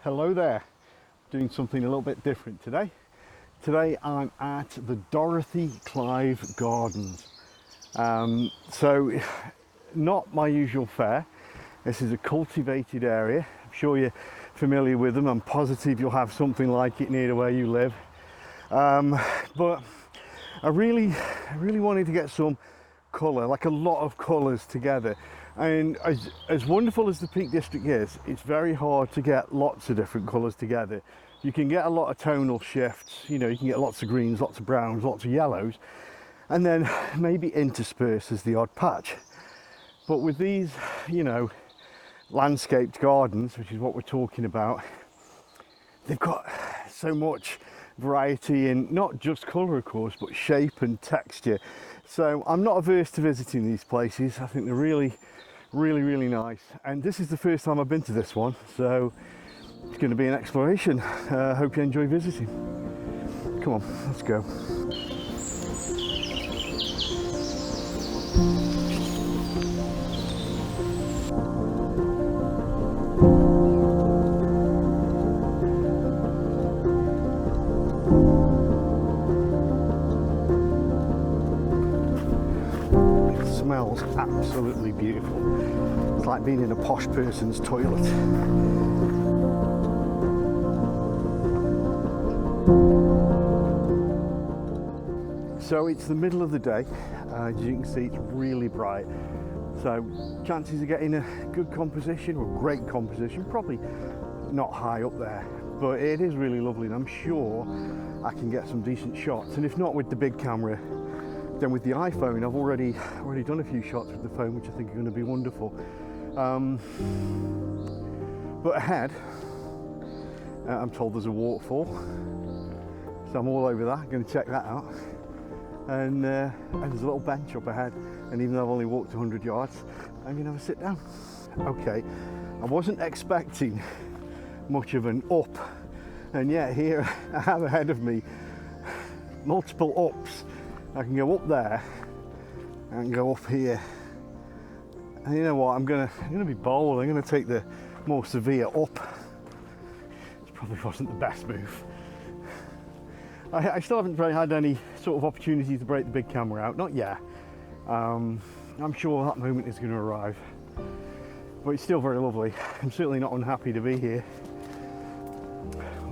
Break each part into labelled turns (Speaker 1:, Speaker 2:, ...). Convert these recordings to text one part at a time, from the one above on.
Speaker 1: Hello there. Doing something a little bit different today. Today I'm at the Dorothy Clive Gardens. So not my usual fare. This is a cultivated area. I'm sure you're familiar with them. I'm positive you'll have something like it near to where you live. But I really wanted to get some colour, like a lot of colours together. And as wonderful as the Peak District is, it's very hard to get lots of different colours together. You can get a lot of tonal shifts, you know, you can get lots of greens, lots of browns, lots of yellows, and then maybe intersperse as the odd patch. But with these, you know, landscaped gardens, which is what we're talking about, they've got so much variety in not just colour, of course, but shape and texture. So I'm not averse to visiting these places. I think they're really nice. And this is the first time I've been to this one, so it's going to be an exploration. Hope you enjoy visiting. Come on, let's go. Smells absolutely beautiful. It's like being in a posh person's toilet. So it's the middle of the day. As you can see, it's really bright. So chances of getting a good composition or great composition, probably not high up there, but it is really lovely, and I'm sure I can get some decent shots. And if not with the big camera, then with the iPhone, I've already done a few shots with the phone, which I think are going to be wonderful. But ahead, I'm told there's a waterfall, so I'm all over that. I'm going to check that out. And there's a little bench up ahead, and even though I've only walked 100 yards, I'm going to have a sit down. Okay, I wasn't expecting much of an up, and yet here I have ahead of me multiple ups. I can go up there and go up here, and you know what, I'm gonna be bold. I'm gonna take the more severe up. It probably wasn't the best move. I still haven't had any sort of opportunity to break the big camera out, not yet. I'm sure that moment is going to arrive, but it's still very lovely. I'm certainly not unhappy to be here.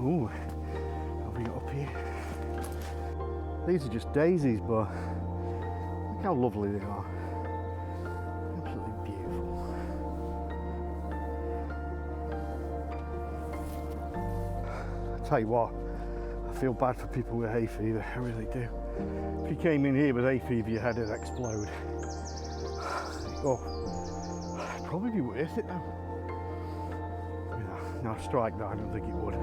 Speaker 1: Ooh, I'll bring it up here. These are just daisies, but look how lovely they are. Absolutely beautiful. I tell you what, I feel bad for people with hay fever, I really do. If you came in here with hay fever, your head would explode. Oh, it'd probably be worth it though. No, strike that, I don't think it would.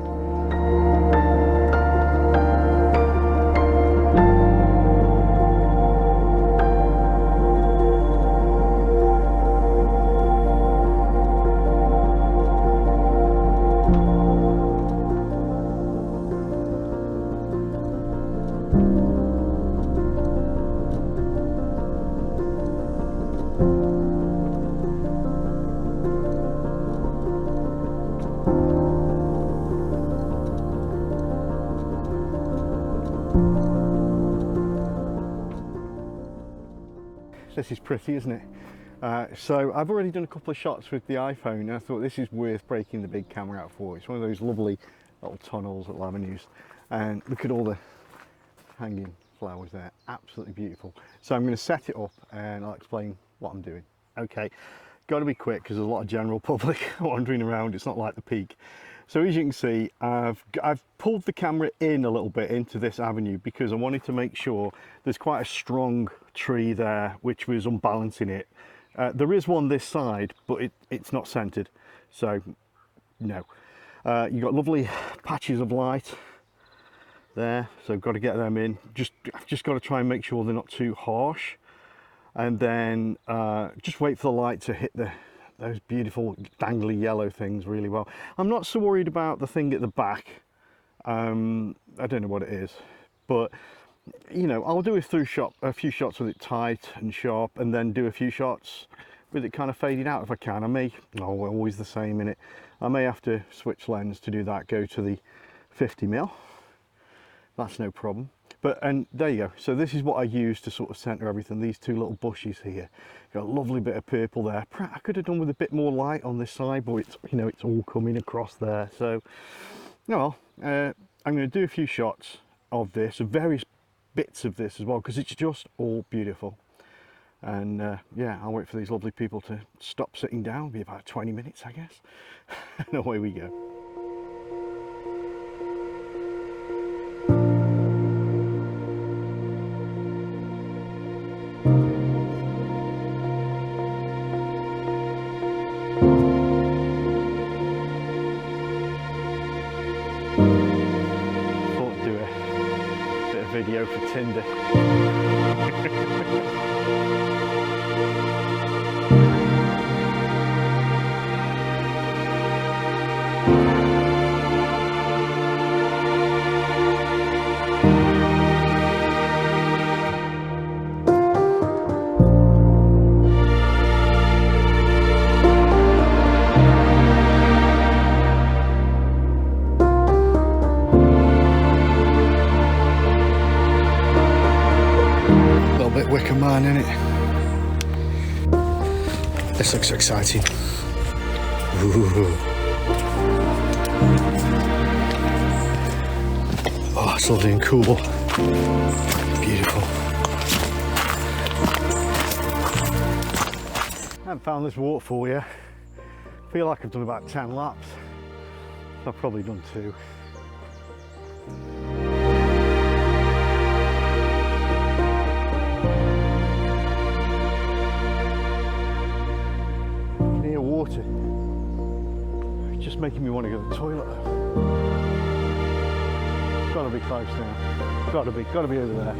Speaker 1: This is pretty, isn't it? So I've already done a couple of shots with the iPhone, and I thought this is worth breaking the big camera out for. It's one of those lovely little tunnels at Avenues, and look at all the hanging flowers there, absolutely beautiful. So I'm going to set it up and I'll explain what I'm doing. Okay, got to be quick because there's a lot of general public wandering around. It's not like the Peak. So as you can see, I've pulled the camera in a little bit into this avenue because I wanted to make sure there's quite a strong tree there which was unbalancing it. There is one this side, but it's not centered, so no. You've got lovely patches of light there, so I've got to get them in. I've just got to try and make sure they're not too harsh, and then just wait for the light to hit those beautiful dangly yellow things really well. I'm not so worried about the thing at the back. I don't know what it is, but you know, I'll do a few shots with it tight and sharp, and then do a few shots with it kind of fading out if I can. I may, always the same in it. I may have to switch lens to do that, go to the 50mm. That's no problem. But, and there you go. So this is what I use to sort of center everything. These two little bushes here. Got a lovely bit of purple there. I could have done with a bit more light on this side, but it's, you know, it's all coming across there. So, well, I'm going to do a few shots of this, of various bits of this as well, because it's just all beautiful. And yeah, I'll wait for these lovely people to stop sitting down. It'll be about 20 minutes, I guess. And away we go. Video for Tinder. Wicker Man, innit? This looks so exciting. Ooh. Oh, it's lovely and cool. Beautiful. I haven't found this waterfall yet. I feel like I've done about 10 laps. I've probably done 2. Water. It's just making me want to go to the toilet. Gotta be close now. Gotta be over there.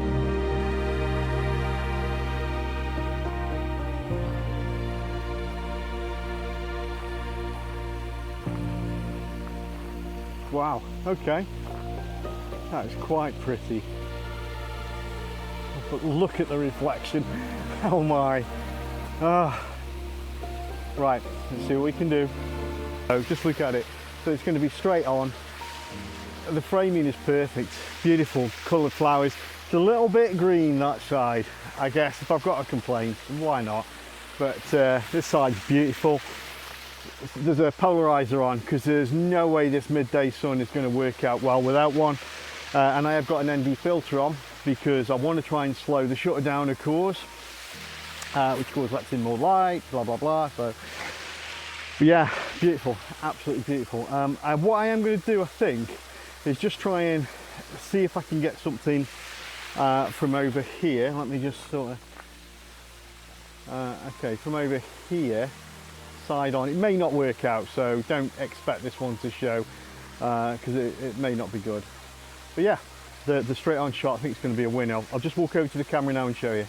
Speaker 1: Wow, okay. That is quite pretty. But look at the reflection. Oh my. Ah. Right, let's see what we can do. So just look at it. So it's going to be straight on. The framing is perfect. Beautiful coloured flowers. It's a little bit green that side. I guess if I've got a complaint, why not? But this side's beautiful. There's a polarizer on because there's no way this midday sun is going to work out well without one. And I have got an ND filter on because I want to try and slow the shutter down, of course. Which of course lets in more light, blah blah blah. So but yeah, beautiful, absolutely beautiful. What I am going to do, I think, is just try and see if I can get something from over here. Let me just sort of okay, from over here, side on. It may not work out, so don't expect this one to show because it may not be good. But yeah, the straight on shot I think it's going to be a win. I'll just walk over to the camera now and show you.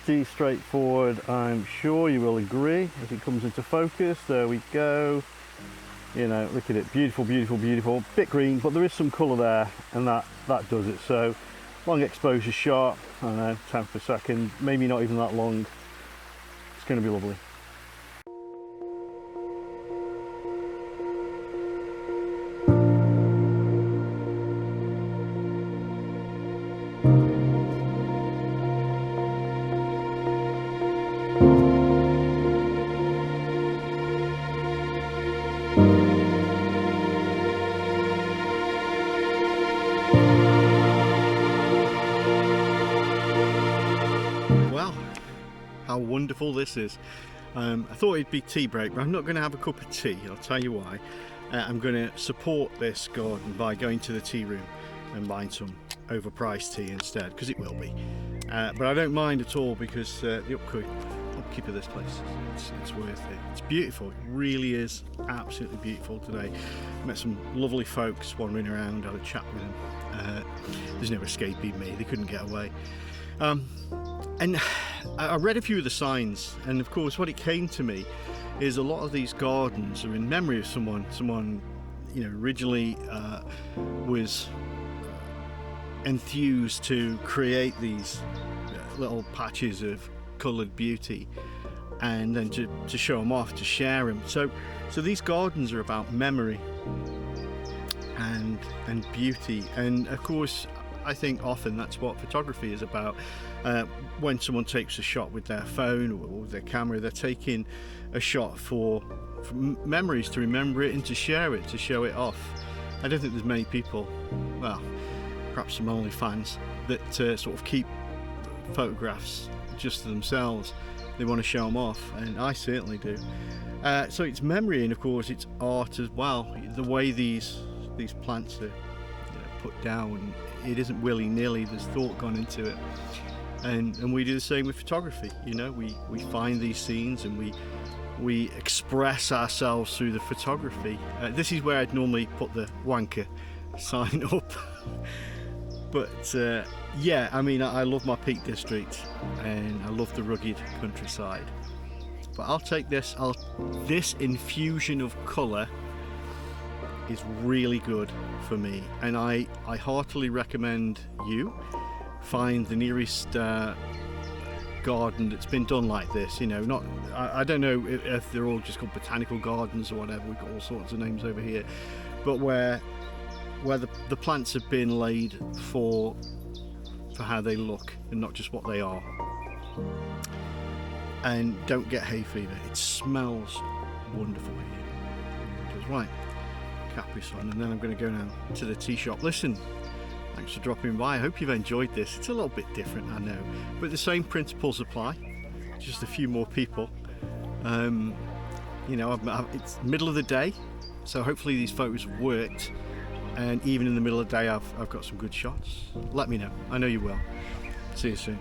Speaker 1: Pretty straightforward, I'm sure you will agree. As it comes into focus, there we go. You know, look at it, beautiful, beautiful, beautiful. Bit green, but there is some colour there, and that does it. So, long exposure shot, I don't know, 10 per second, maybe not even that long. It's going to be lovely. How wonderful this is. I thought it'd be tea break, but I'm not going to have a cup of tea. I'll tell you why. I'm going to support this garden by going to the tea room and buying some overpriced tea instead, because it will be. But I don't mind at all because the upkeep of this place, it's worth it. It's beautiful. It really is absolutely beautiful today. Met some lovely folks wandering around, had a chat with them. There's no escaping me. They couldn't get away. And I read a few of the signs, and of course what it came to me is a lot of these gardens are in memory of someone you know, originally was enthused to create these little patches of coloured beauty, and then to show them off, to share them. So these gardens are about memory and beauty, and of course I think often that's what photography is about. When someone takes a shot with their phone or with their camera, they're taking a shot for memories, to remember it and to share it, to show it off. I don't think there's many people, well, perhaps some OnlyFans, that sort of keep photographs just to themselves. They want to show them off, and I certainly do. So it's memory, and of course it's art as well. The way these plants are put down, it isn't willy-nilly, there's thought gone into it. And we do the same with photography. We find these scenes and we express ourselves through the photography. This is where I'd normally put the wanker sign up. But yeah, I mean, I love my Peak District and I love the rugged countryside. But I'll take this. This infusion of colour is really good for me, and I heartily recommend you find the nearest garden that's been done like this. I don't know if they're all just called botanical gardens or whatever. We've got all sorts of names over here, but where the plants have been laid for how they look and not just what they are. And don't get hay fever. It smells wonderful here. It does. Right, Capri Sun, and then I'm going to go now to the tea shop. Listen, thanks for dropping by. I hope you've enjoyed this. It's a little bit different, I know, but the same principles apply, just a few more people. It's middle of the day, so hopefully these photos have worked, and even in the middle of the day I've got some good shots. Let me know. I know you will. See you soon.